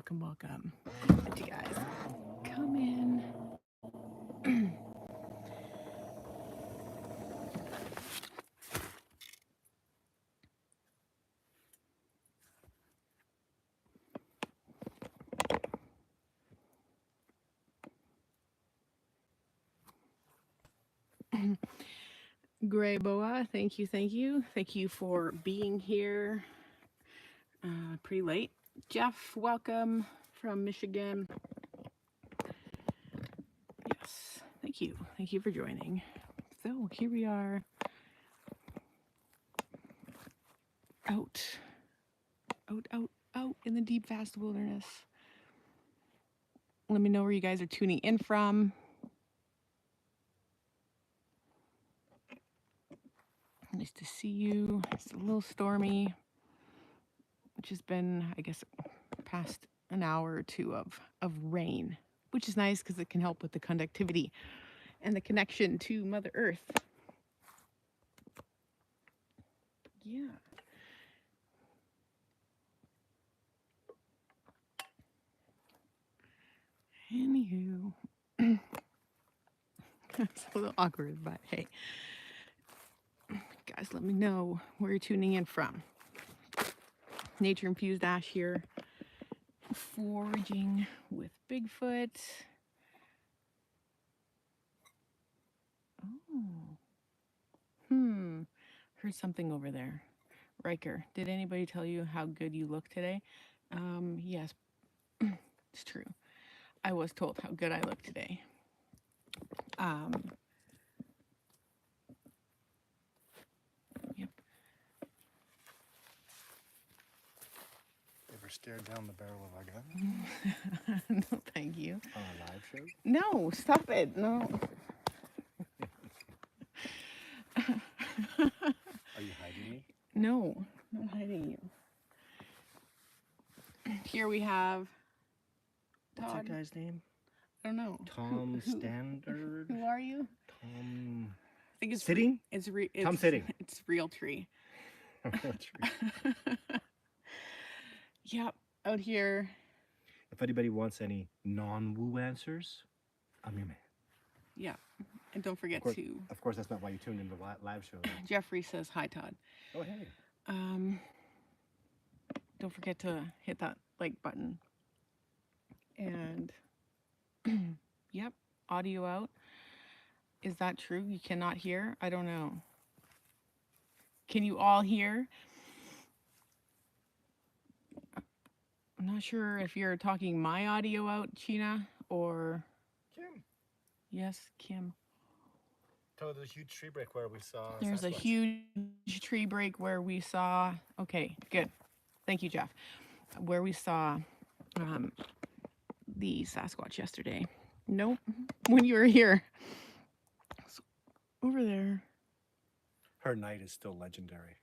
welcome, welcome. Let you guys come in. Gray Boa, thank you, thank you. Thank you for being here pretty late. Jeff, welcome from Michigan. Yes, thank you. Thank you for joining. So here we are out, out in the deep, vast wilderness. Let me know where you guys are tuning in from. Nice to see you. It's a little stormy, which has been, I guess, past an hour or two of rain, which is nice because it can help with the conductivity and the connection to Mother Earth. Yeah. Anywho, it's a little awkward, but hey, guys, let me know where you're tuning in from. Nature Infused Ash here, foraging with Bigfoot. Oh, heard something over there. Riker, did anybody tell you how good you look today? Yes, it's true. I was told how good I look today. Yep. Ever stared down the barrel of a gun? No, thank you. On a live show? No, stop it. No. Are you hiding me? No, not hiding you. Here we have What's Todd. that guy's name? I don't know. Tom Standard? Who are you? Tom... I think it's Sitting? It's Tom Sitting. It's Real Tree. Real Tree. Yep, out here. If anybody wants any non-woo answers, I'm your man. Yeah, and don't forget to... Of course, that's not why you tuned into the live show. Jeffrey says, hi, Todd. Oh, hey. Don't forget to hit that like button. And, yep, audio out. Is that true? You cannot hear? I don't know. Can you all hear? I'm not sure if you're talking my audio out, Sheena, or... Kim. Yes, Kim. Tell there's a huge tree break where we saw There's Sasquatch. a huge tree break where we saw... Okay, good. Thank you, Jeff. Where we saw the Sasquatch yesterday. Nope. When you were here. So, over there. Her night is still legendary.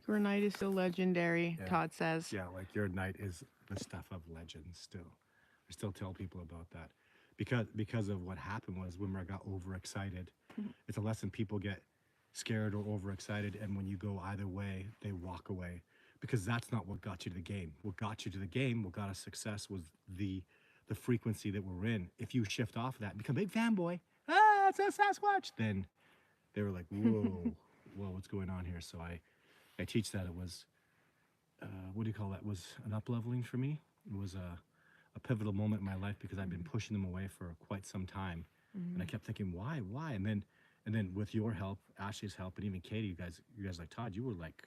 Your night is still legendary, Yeah. Todd says. Yeah, like your night is the stuff of legends still. I still tell people about that. Because of what happened was when I got overexcited. It's a lesson people get scared or overexcited, and when you go either way, they walk away. Because that's not what got you to the game. What got you to the game, what got us success was the frequency that we're in. If you shift off of that and become a big fanboy, it's a Sasquatch, then they were like, whoa, what's going on here? So I teach that it was, what do you call that? It was an up-leveling for me. It was a pivotal moment in my life because I've been pushing them away for quite some time. And I kept thinking, why? And then with your help, Ashley's help, and even Katie, you guys like Todd, you were like,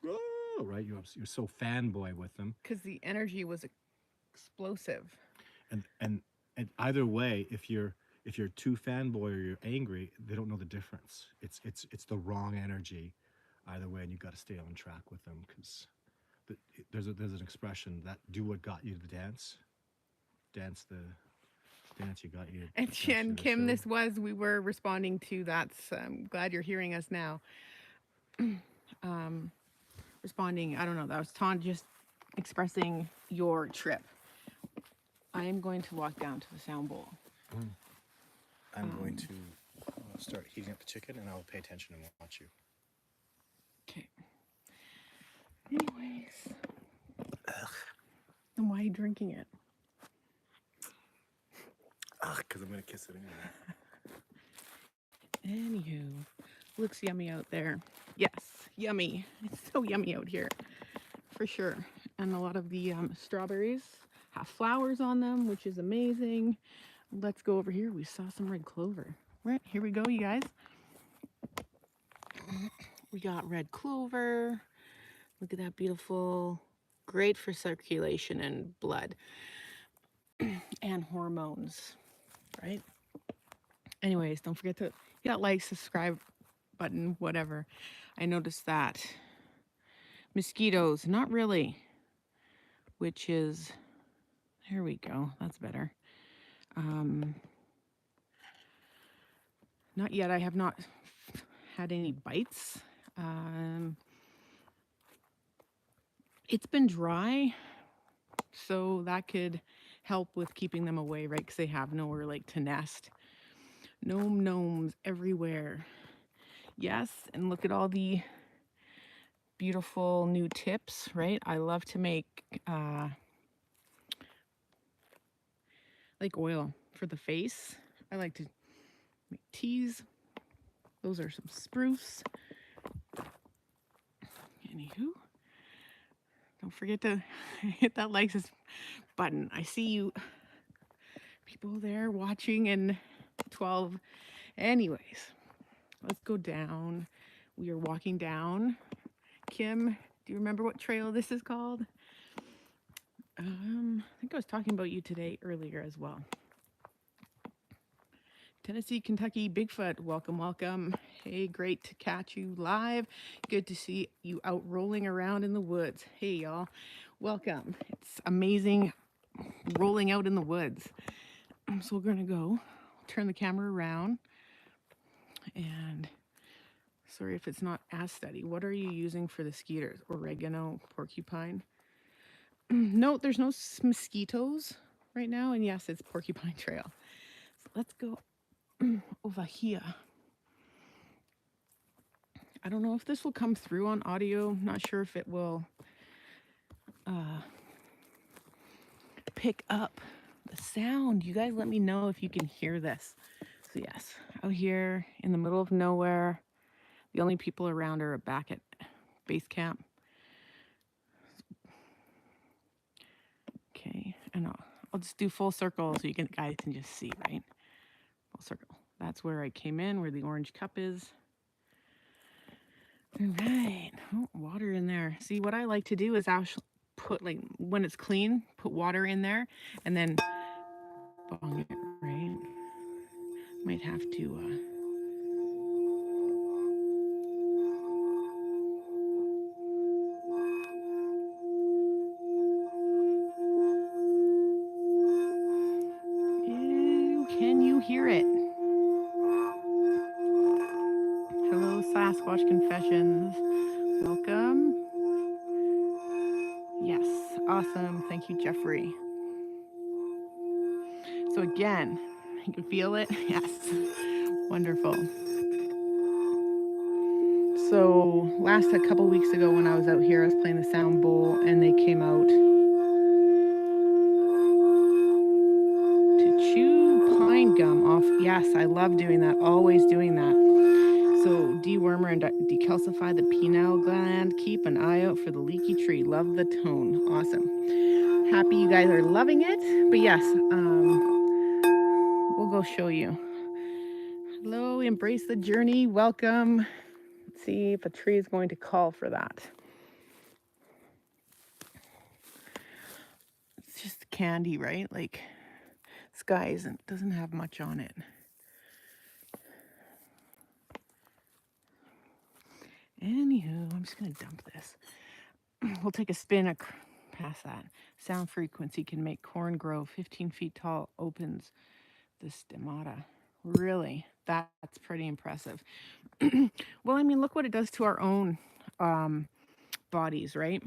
oh, right? You're so fanboy with them. Because the energy was explosive. And either way, if you're too fanboy or you're angry, they don't know the difference. It's the wrong energy, either way, and you got to stay on track with them because there's an expression that do what got you to the dance you got you. And Kim, we were responding to that. So I'm glad you're hearing us now. Responding, I don't know, that was Ton just expressing your trip. I am going to walk down to the sound bowl. I'm going to start heating up the chicken, and I'll pay attention and watch you. Okay. Anyways. Ugh. And why are you drinking it? Ugh, because I'm going to kiss it anyway. Anywho, looks yummy out there. Yes, yummy. It's so yummy out here, for sure. And a lot of the strawberries have flowers on them, which is amazing. Let's go over here. We saw some red clover. Right, here we go, you guys. We got red clover. Look at that beautiful, great for circulation and blood and hormones, right? Anyways, don't forget to hit that like, subscribe button, whatever. I noticed that mosquitoes, not really, which is, here we go, that's better. Not yet, I have not had any bites. It's been dry, so that could help with keeping them away, right? Because they have nowhere like to nest. Gnomes everywhere. Yes, and look at all the beautiful new tips, right? I love to make like oil for the face. I like to make teas. Those are some spruce. Anywho, don't forget to hit that like button. I see you people there watching in 12. Anyways, let's go down. We are walking down. Kim, do you remember what trail this is called? I think I was talking about you today earlier as well. Tennessee, Kentucky, Bigfoot, welcome, welcome. Hey, great to catch you live. Good to see you out rolling around in the woods. Hey, y'all, welcome. It's amazing rolling out in the woods. So we're gonna go turn the camera around. And sorry if it's not as steady. What are you using for the skeeters? Oregano, porcupine? No, there's no mosquitoes right now. And yes, it's Porcupine Trail. So let's go over here. I don't know if this will come through on audio. Not sure if it will pick up the sound. You guys let me know if you can hear this. So yes, out here in the middle of nowhere. The only people around are back at base camp. Okay, and I'll just do full circle so you guys can just see, right? Full circle. That's where I came in, where the orange cup is. All right. Oh, water in there. See, what I like to do is actually put, like, when it's clean, put water in there and then bong it, right? Might have to. Can you hear it? Hello, Sasquatch Confessions. Welcome. Yes, awesome. Thank you, Jeffrey. So again, you can feel it. Yes, wonderful. So a couple weeks ago when I was out here, I was playing the sound bowl and they came out to chew pine gum off. Yes, I love doing that, always doing that. So dewormer and decalcify the pineal gland. Keep an eye out for the leaky tree. Love the tone. Awesome. Happy you guys are loving it. But yes, we'll go show you. Hello, embrace the journey. Welcome. Let's see if a tree is going to call for that. It's just candy, right? Like, sky doesn't have much on it. Anywho, I'm just gonna dump this. We'll take a spin past that. Sound frequency can make corn grow 15 feet tall. Opens the stomata. Really, that's pretty impressive. Well, I mean, look what it does to our own bodies, right?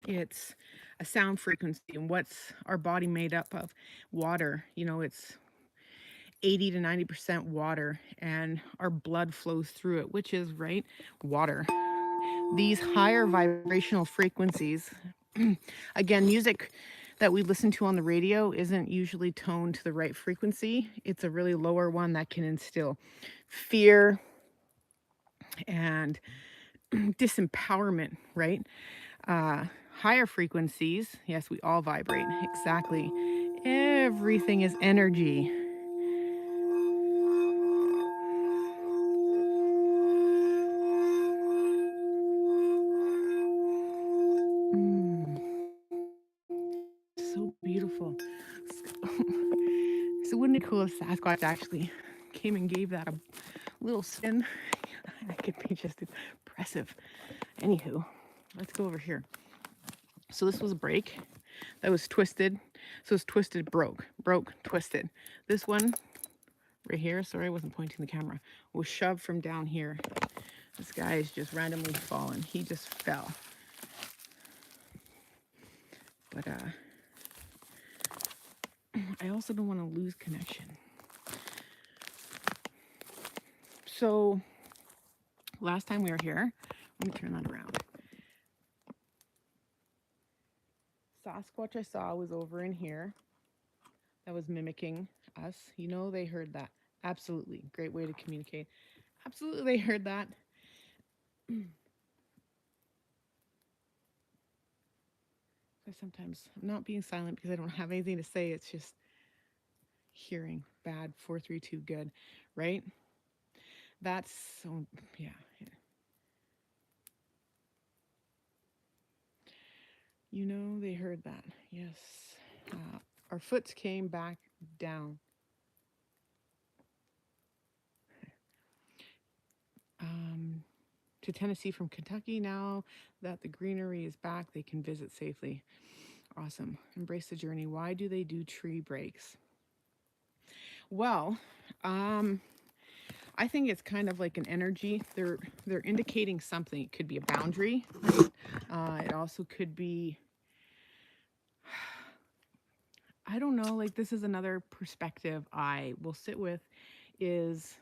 It's a sound frequency, and what's our body made up of? Water. You know, it's 80 to 90% water, and our blood flows through it, which is, right, water. These higher vibrational frequencies, again, music, that we listen to on the radio isn't usually toned to the right frequency. It's a really lower one that can instill fear and disempowerment, right? Uh, Higher frequencies, yes, we all vibrate. Exactly. Everything is energy. Mm, so beautiful. So wouldn't it be cool if Sasquatch actually came and gave that a little spin? That could be just impressive. Anywho, let's go over here. So this was a break that was twisted. So it's twisted, broke, twisted. This one right here, sorry, I wasn't pointing the camera, was shoved from down here. This guy is just randomly fallen. He just fell. But I also don't want to lose connection. So last time we were here, let me turn that around. Sasquatch I saw was over in here that was mimicking us. You know, they heard that. Absolutely. Great way to communicate. Absolutely, they heard that. I sometimes I'm not being silent because I don't have anything to say. It's just hearing bad. 432 good, right? That's so yeah. You know they heard that. Yes. Our foots came back down. Um, to Tennessee from Kentucky now that the greenery is back, they can visit safely. Awesome. Embrace the journey. Why do they do tree breaks? Well, um, I think it's kind of like an energy. They're indicating something. It could be a boundary, right? It also could be, I don't know. Like this is another perspective I will sit with, is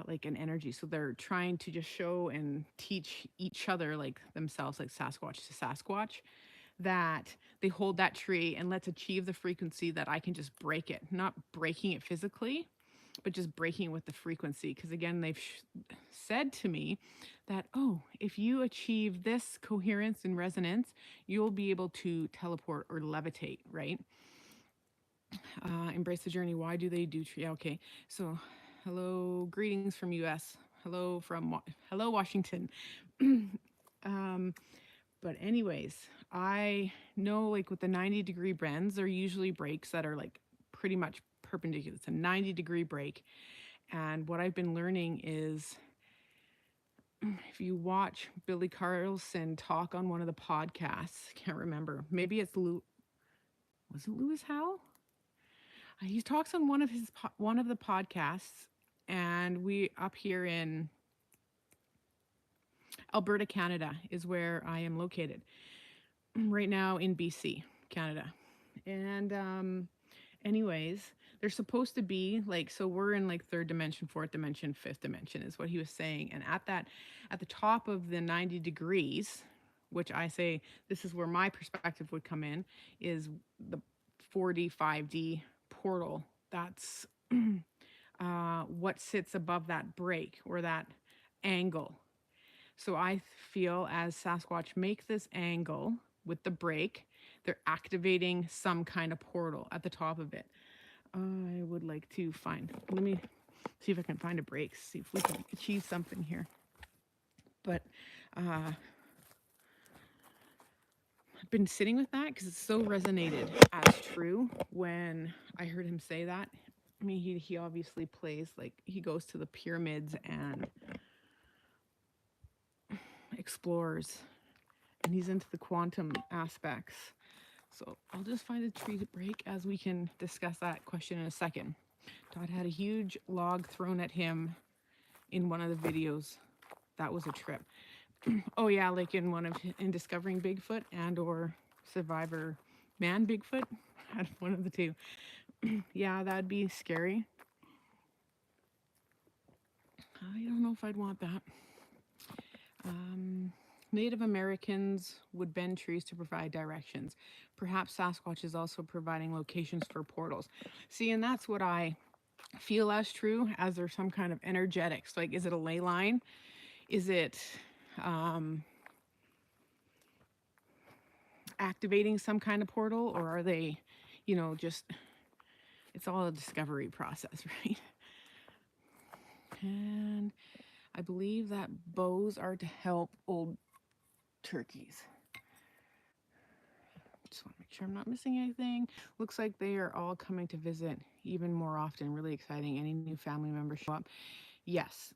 like an energy. So they're trying to just show and teach each other, like themselves, like Sasquatch to Sasquatch, that they hold that tree and let's achieve the frequency that I can just break it, not breaking it physically, but just breaking it with the frequency. Because again, they've said to me that, oh, if you achieve this coherence and resonance, you'll be able to teleport or levitate, right? Embrace the journey. Why do they do tree? Okay, so hello, greetings from US. Hello from hello Washington. um, but anyways, I know like with the 90-degree bends, they're usually breaks that are like pretty much perpendicular. It's a 90-degree break. And what I've been learning is if you watch Billy Carlson talk on one of the podcasts, can't remember, maybe it's was it Lewis Howe? He talks on one of the podcasts, and we up here in Alberta, Canada, is where I am located right now in BC, Canada. And anyways, they're supposed to be like, so we're in like third dimension, fourth dimension, fifth dimension is what he was saying. And at the top of the 90 degrees, which I say this is where my perspective would come in, is the 4D, 5D portal. That's what sits above that break or that angle. So I feel as Sasquatch make this angle with the break, they're activating some kind of portal at the top of it. I would like to let me see if I can find a break, see if we can achieve something here. But I've been sitting with that because it so resonated as true when I heard him say that. I mean, he obviously plays like he goes to the pyramids and explores, and he's into the quantum aspects. So I'll just find a tree to break as we can discuss that question in a second. Todd had a huge log thrown at him in one of the videos. That was a trip. Oh yeah, like in Discovering Bigfoot and or Survivor Man Bigfoot, had one of the two. Yeah, that'd be scary. I don't know if I'd want that. Native Americans would bend trees to provide directions. perhaps Sasquatch is also providing locations for portals. See, and that's what I feel as true as there's some kind of energetics. Like, is it a ley line? Is it activating some kind of portal, or are they, just it's all a discovery process, right? And I believe that bows are to help old turkeys. Just want to make sure I'm not missing anything. Looks like they are all coming to visit even more often. Really exciting. Any new family members show up? Yes.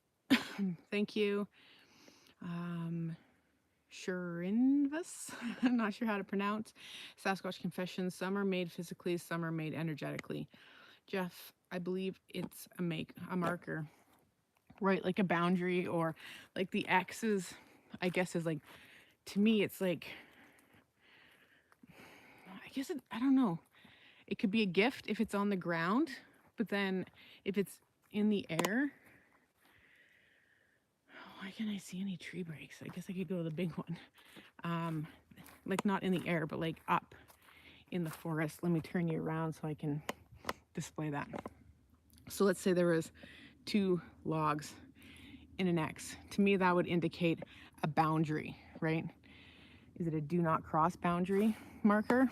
Thank you. Shurinvus, I'm not sure how to pronounce. Sasquatch Confessions. Some are made physically, some are made energetically. Jeff, I believe it's a marker, right? Like a boundary, or like the X's, I guess, is like, to me, it's like, I don't know. It could be a gift if it's on the ground, but then if it's in the air, why can't I see any tree breaks? I guess I could go to the big one. Like not in the air, but like up in the forest. Let me turn you around so I can display that. So let's say there was 2 logs in an X. To me, that would indicate a boundary, right? Is it a do not cross boundary marker?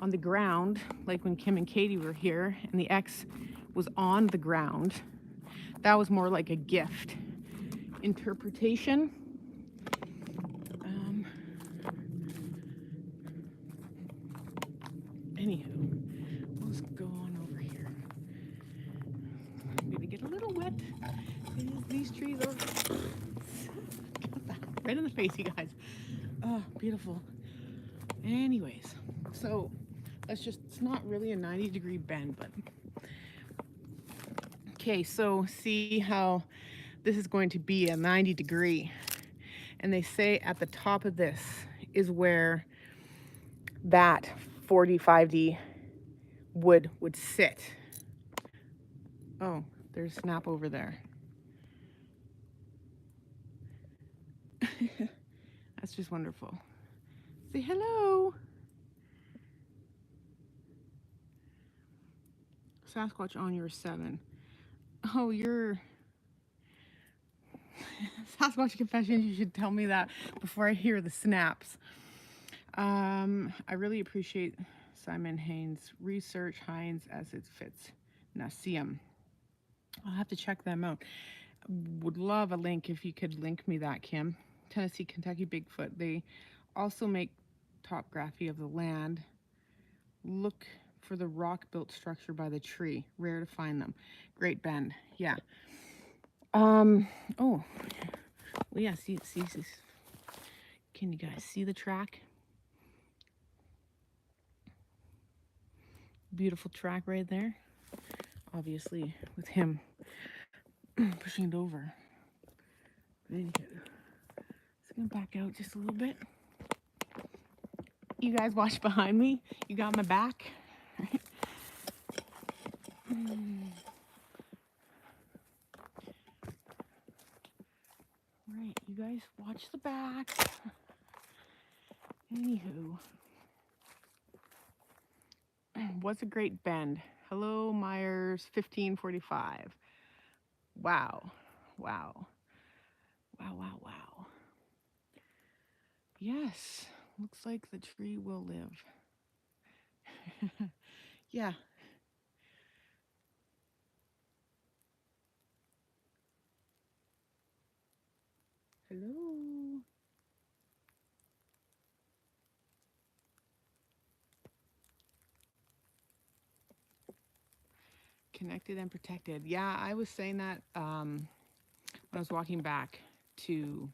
On the ground, like when Kim and Katie were here and the X was on the ground, that was more like a gift interpretation. Anywho, let's go on over here. I'm gonna get a little wet. These trees are right in the face, you guys. Oh, beautiful. Anyways, so it's not really a 90-degree bend, but okay, so see how this is going to be a 90-degree. And they say at the top of this is where that 45D wood would sit. Oh, there's Snap over there. That's just wonderful. Say hello. Sasquatch on your 7. Oh, you're Sasquatch Confessions. You should tell me that before I hear the snaps. I really appreciate Simon Haynes' research, Hines as it fits Nassim. I'll have to check them out. Would love a link if you could link me that, Kim. Tennessee, Kentucky Bigfoot. They also make topography of the land. Look for the rock-built structure by the tree. Rare to find them. Great Bend. Yeah. Oh. Well, yeah. See. Can you guys see the track? Beautiful track right there. Obviously, with him pushing it over. Let's go back out just a little bit. You guys watch behind me. You got my back. Right, you guys watch the back. Anywho, what's a great bend? Hello, Myers 1545. Wow. Yes, looks like the tree will live. Yeah. Hello. Connected and protected. Yeah, I was saying that when I was walking back to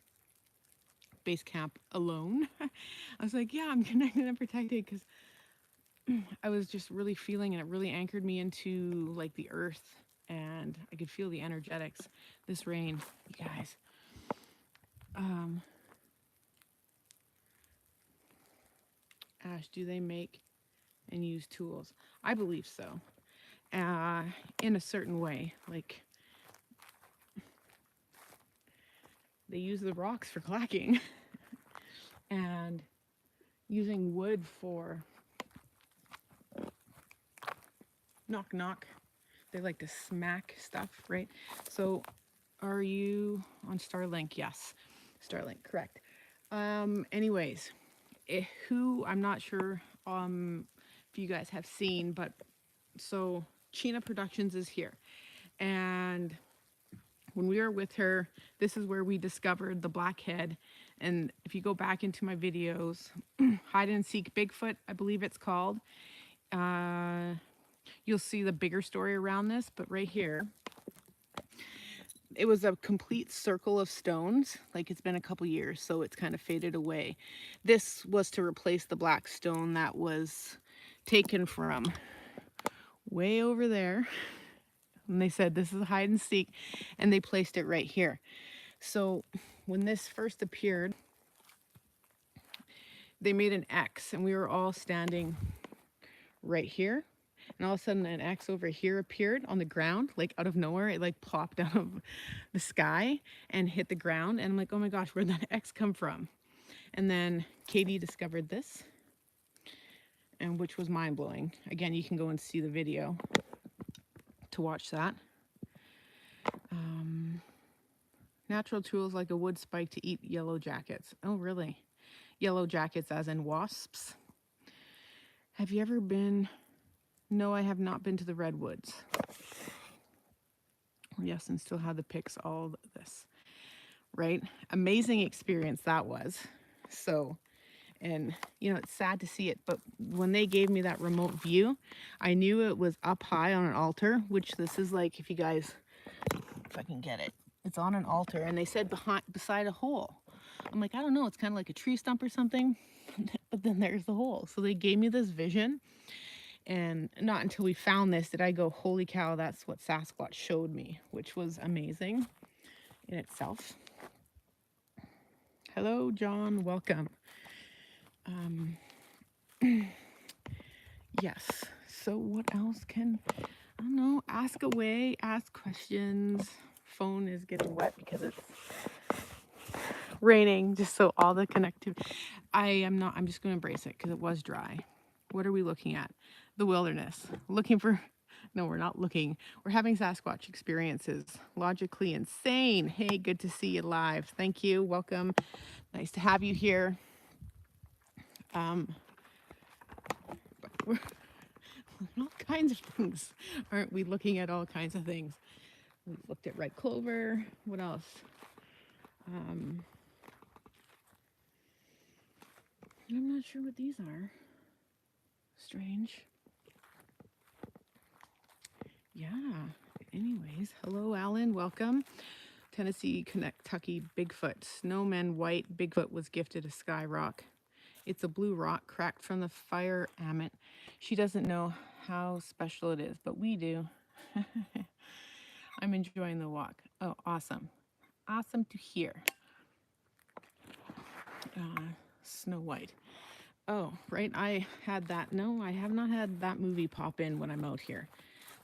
base camp alone. I was like, yeah, I'm connected and protected, because I was just really feeling, and it really anchored me into like the earth, and I could feel the energetics. This rain, you guys. Ash, do they make and use tools? I believe so. In a certain way, like they use the rocks for clacking, and using wood for knock knock. They like to smack stuff, right? So are you on Starlink? Yes. Starlink, correct. Anyways, who I'm not sure if you guys have seen, but so China Productions is here. And when we were with her, this is where we discovered the blackhead. And if you go back into my videos, Hide and Seek Bigfoot, I believe it's called, you'll see the bigger story around this. But right here, it was a complete circle of stones. Like, it's been a couple years, so it's kind of faded away. This was to replace the black stone that was taken from way over there. And they said this is a hide and seek, and they placed it right here. So when this first appeared, they made an X, and we were all standing right here. And all of a sudden, an X over here appeared on the ground, like out of nowhere. It like plopped out of the sky and hit the ground. And I'm like, oh my gosh, where'd that X come from? And then Katie discovered this, and which was mind blowing. Again, you can go and see the video to watch that. Natural tools like a wood spike to eat yellow jackets. Oh, really? Yellow jackets as in wasps. Have you ever been? No, I have not been to the redwoods. Yes, and still have the pics, all this, right? Amazing experience that was. So, and you know, it's sad to see it, but when they gave me that remote view, I knew it was up high on an altar, which this is like, if you guys, if I can get it, it's on an altar, and they said beside a hole. I'm like, I don't know, it's kind of like a tree stump or something, but then there's the hole. So they gave me this vision, and not until we found this did I go, holy cow, that's what Sasquatch showed me, which was amazing in itself. Hello, John, welcome. Yes, so what else can, I don't know, ask away, ask questions. Phone is getting wet because it's raining, just so all the connectivity. I'm just going to embrace it because it was dry. What are we looking at? The wilderness. Looking for, no, we're not looking. We're having Sasquatch experiences. Logically insane. Hey, good to see you live. Thank you. Welcome. Nice to have you here. We're all kinds of things. Aren't we looking at all kinds of things? We looked at red clover. What else? I'm not sure what these are. Strange. Yeah. Anyways, hello, Alan. Welcome. Tennessee, Kentucky, Bigfoot. Snowman White. Bigfoot was gifted a sky rock. It's a blue rock cracked from the fire amet. She doesn't know how special it is, but we do. I'm enjoying the walk. Oh, awesome. Awesome to hear. Snow White. Oh, right. I had that. No, I have not had that movie pop in when I'm out here.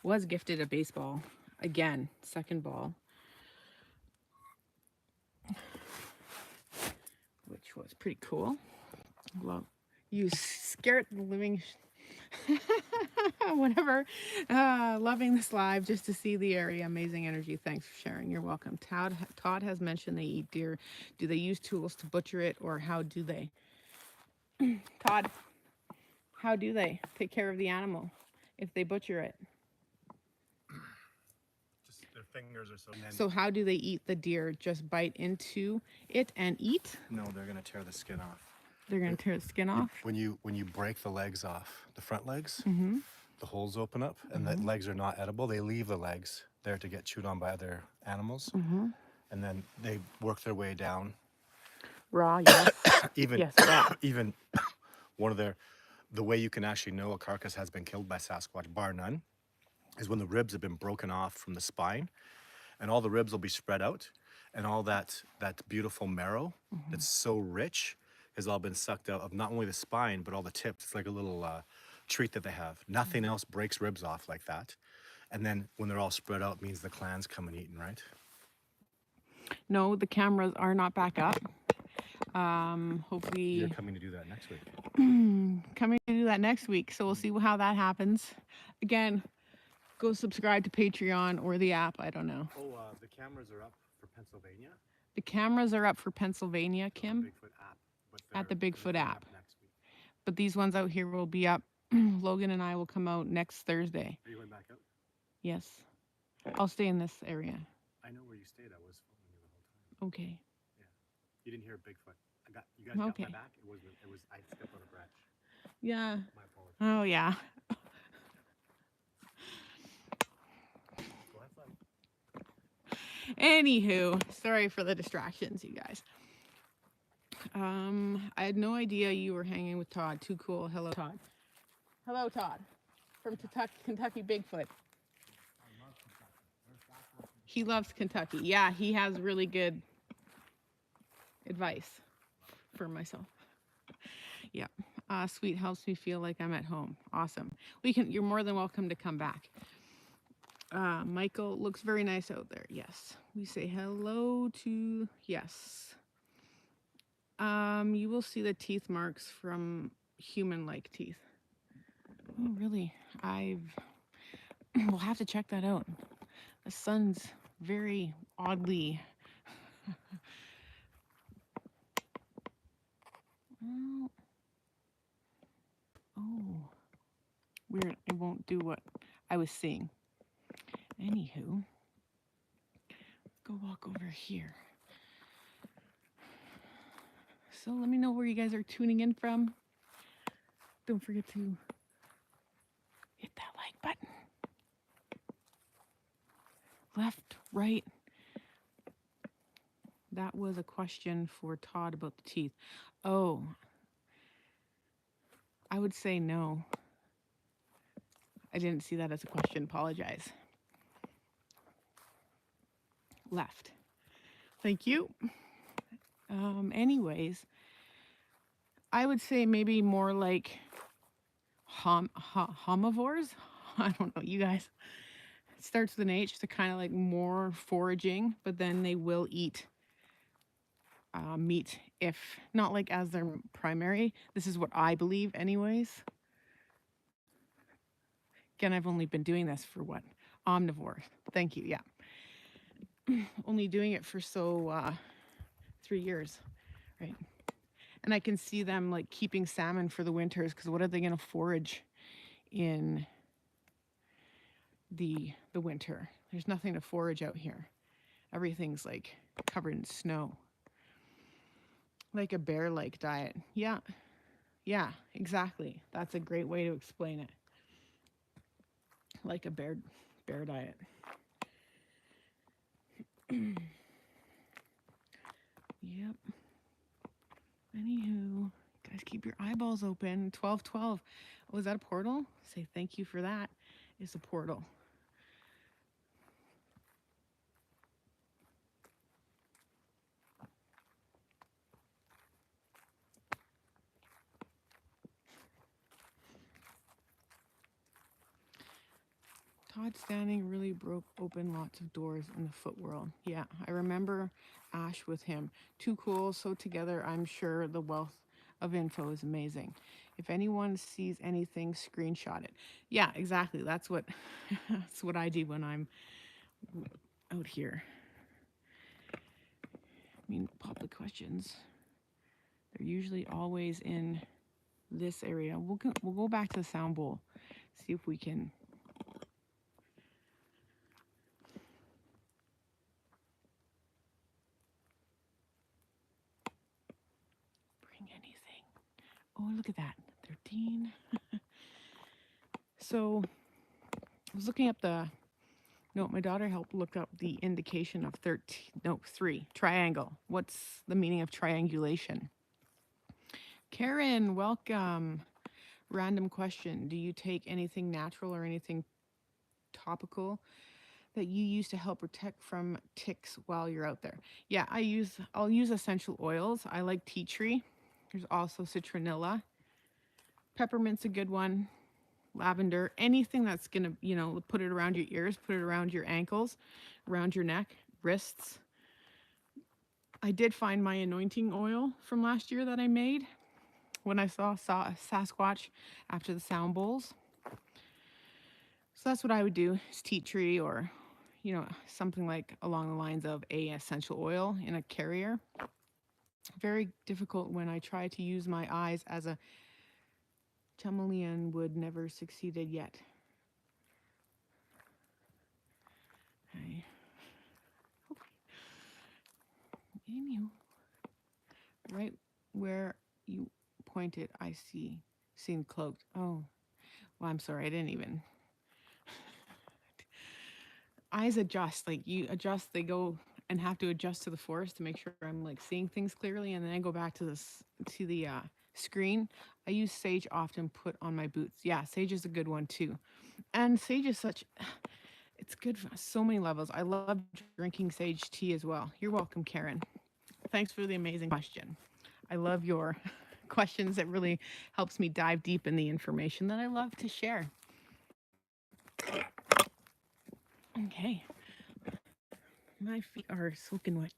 Was gifted a baseball. Again, second ball. Which was pretty cool. Well, you scared the living... Whatever. Loving this live just to see the area. Amazing energy. Thanks for sharing. You're welcome. Todd has mentioned they eat deer. Do they use tools to butcher it, or how do they? Todd, how do they take care of the animal if they butcher it? Just their fingers are so. So how do they eat the deer? Just bite into it and eat? No, they're gonna tear the skin off. They're gonna tear the skin off. When you break the legs off, the front legs, the holes open up, and the legs are not edible. They leave the legs there to get chewed on by other animals, and then they work their way down. Raw, yes. Even yes, raw. even one of the way you can actually know a carcass has been killed by Sasquatch, bar none, is when the ribs have been broken off from the spine, and all the ribs will be spread out, and all that beautiful marrow that's so rich has all been sucked out of not only the spine but all the tips. It's like a little treat that they have. Nothing else breaks ribs off like that. And then when they're all spread out, means the clan's come and eaten, right? No, the cameras are not back up. Hopefully You're coming to do that next week. coming to do that next week. So we'll see how that happens. Again, go subscribe to Patreon or the app. I don't know. Oh, the cameras are up for Pennsylvania. The cameras are up for Pennsylvania, Kim, Bigfoot app, but at the they're Bigfoot going app. up next week. But these ones out here will be up. Logan and I will come out next Thursday. Are you going back out? Yes. I'll stay in this area. I know where you stayed. I was following you the whole time. Okay. Yeah. You didn't hear Bigfoot. You guys got Okay. my back. It was I stepped on a branch. Yeah. My apologies. Oh, yeah. Go have fun. Anywho, sorry for the distractions, you guys. I had no idea you were hanging with Todd. Too cool. Hello, Todd. Hello, Todd. From Kentucky Bigfoot. He loves Kentucky. Yeah, he has really good advice for myself. Yeah. Sweet, helps me feel like I'm at home. Awesome. You're more than welcome to come back. Michael looks very nice out there. Yes. We say hello to, yes. You will see the teeth marks from human-like teeth. Oh, really? We'll have to check that out. The sun's very oddly. Oh, weird. It won't do what I was seeing. Anywho, go walk over here. So let me know where you guys are tuning in from. Don't forget to hit that like button. Left, right. That was a question for Todd about the teeth. Oh, I would say no. I didn't see that as a question. Apologize. Left. Thank you. Anyways, I would say maybe more like homivores. I don't know, you guys. It starts with an H, so kind of like more foraging, but then they will eat meat, if not like as their primary. This is what I believe, anyways. Again, I've only been doing this for what? Omnivore. Thank you. Yeah. Only doing it for 3 years, right? And I can see them like keeping salmon for the winters, because what are they going to forage in the winter? There's nothing to forage out here. Everything's like covered in snow. Like a bear-like diet. Yeah. Yeah, exactly. That's a great way to explain it. Like a bear diet. Yep. Anywho, guys, keep your eyeballs open. 1212. Was that a portal? Say thank you for that. It's a portal. Todd Standing really broke open lots of doors in the foot world. Yeah, I remember Ash with him. Too cool. So together, I'm sure the wealth of info is amazing. If anyone sees anything, screenshot it. Yeah, exactly. That's what that's what I do when I'm out here. I mean, public questions. They're usually always in this area. We'll go back to the sound bowl. See if we can. Bring anything. Oh, look at that. 13. So I was looking up my daughter helped look up the indication of 3, triangle. What's the meaning of triangulation? Karen, welcome. Random question. Do you take anything natural or anything topical that you use to help protect from ticks while you're out there? Yeah, I'll use essential oils. I like tea tree. There's also citronella. Peppermint's a good one. Lavender, anything that's gonna, put it around your ears, put it around your ankles, around your neck, wrists. I did find my anointing oil from last year that I made when I saw a Sasquatch after the sound bowls. So that's what I would do is tea tree or, something like along the lines of a essential oil in a carrier. Very difficult when I try to use my eyes as a chameleon would never succeeded yet. Okay. Emu. Right where you pointed, I seen cloaked. Oh, well, I'm sorry, I didn't even. Eyes adjust, like you adjust, they go and have to adjust to the forest to make sure I'm like seeing things clearly, and then I go back to this to the screen. I use sage often put on my boots. Yeah, sage is a good one too, and sage is such. It's good for so many levels. I love drinking sage tea as well. You're welcome, Karen. Thanks for the amazing question. I love your questions. It really helps me dive deep in the information that I love to share. Okay, my feet are soaking wet.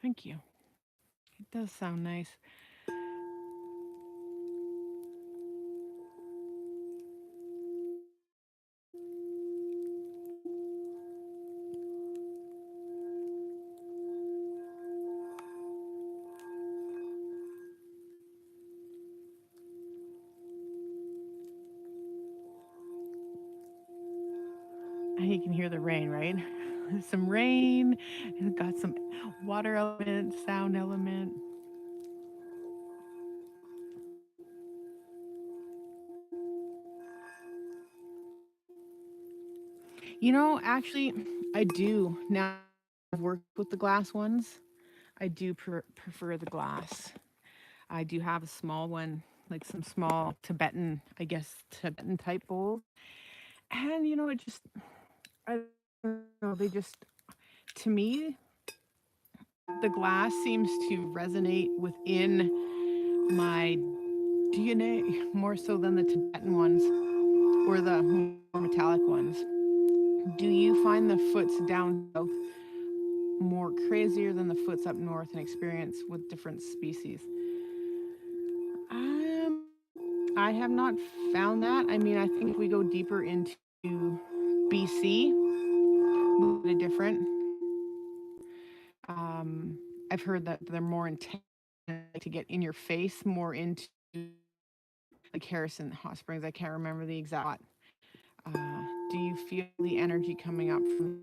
Thank you. It does sound nice. And you can hear the rain, right? Some rain, and got some water element, sound element. Actually, I do. Now I've worked with the glass ones. I do prefer the glass. I do have a small one, like some small Tibetan, I guess, Tibetan type bowls. And, it just, I don't know, they just, to me, the glass seems to resonate within my DNA more so than the Tibetan ones or the more metallic ones. Do you find the foots down south more crazier than the foots up north in experience with different species? Um, I have not found that. I mean, I think if we go deeper into BC, a different. Um, I've heard that they're more intense to get in your face, more into like Harrison Hot Springs. I can't remember the exact. Do you feel the energy coming up from